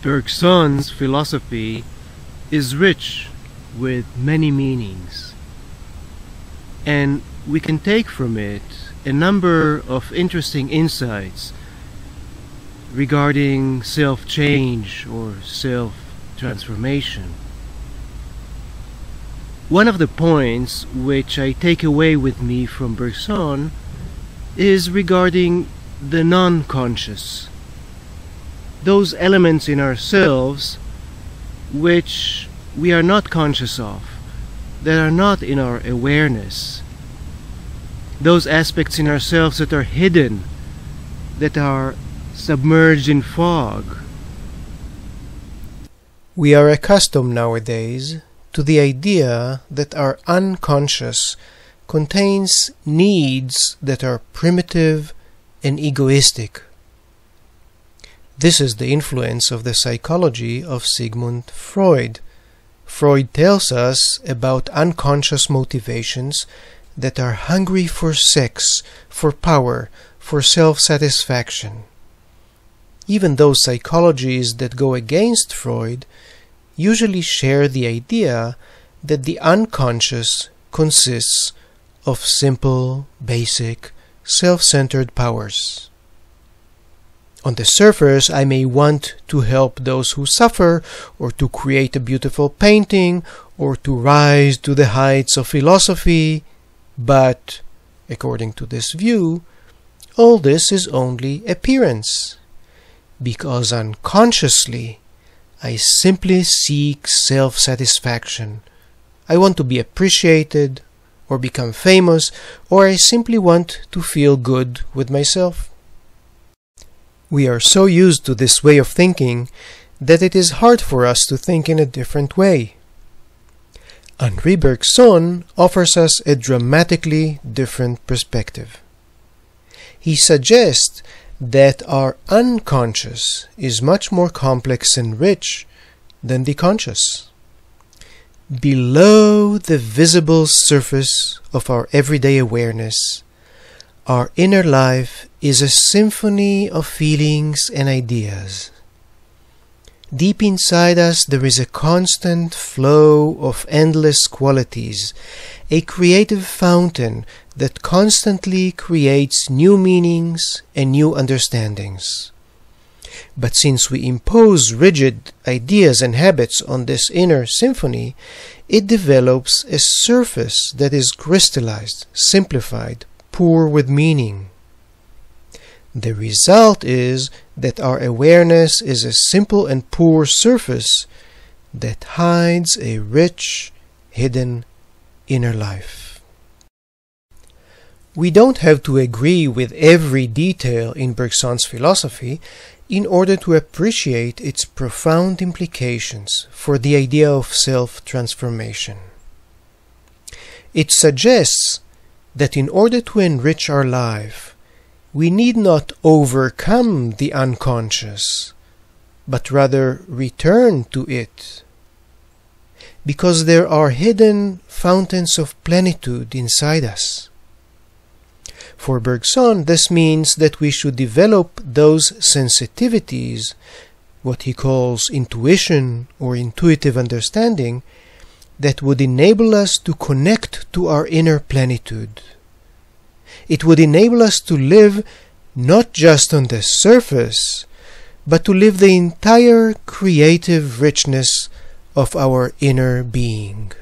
Bergson's philosophy is rich with many meanings, and we can take from it a number of interesting insights regarding self-change or self-transformation. One of the points which I take away with me from Bergson is regarding the non-conscious, those elements in ourselves which we are not conscious of, that are not in our awareness, those aspects in ourselves that are hidden, that are submerged in fog. We are accustomed nowadays to the idea that our unconscious contains needs that are primitive and egoistic. This is the influence of the psychology of Sigmund Freud. Freud tells us about unconscious motivations that are hungry for sex, for power, for self-satisfaction. Even those psychologies that go against Freud usually share the idea that the unconscious consists of simple, basic, self-centered powers. On the surface, I may want to help those who suffer, or to create a beautiful painting, or to rise to the heights of philosophy, but, according to this view, all this is only appearance, because unconsciously I simply seek self-satisfaction. I want to be appreciated, or become famous, or I simply want to feel good with myself. We are so used to this way of thinking that it is hard for us to think in a different way. Henri Bergson offers us a dramatically different perspective. He suggests that our unconscious is much more complex and rich than the conscious. Below the visible surface of our everyday awareness, our inner life is a symphony of feelings and ideas. Deep inside us there is a constant flow of endless qualities, a creative fountain that constantly creates new meanings and new understandings. But since we impose rigid ideas and habits on this inner symphony, it develops a surface that is crystallized, simplified, poor with meaning. The result is that our awareness is a simple and poor surface that hides a rich, hidden inner life. We don't have to agree with every detail in Bergson's philosophy in order to appreciate its profound implications for the idea of self-transformation. It suggests that in order to enrich our life, we need not overcome the unconscious, but rather return to it, because there are hidden fountains of plenitude inside us. For Bergson, this means that we should develop those sensitivities, what he calls intuition or intuitive understanding, that would enable us to connect to our inner plenitude. It would enable us to live not just on the surface, but to live the entire creative richness of our inner being.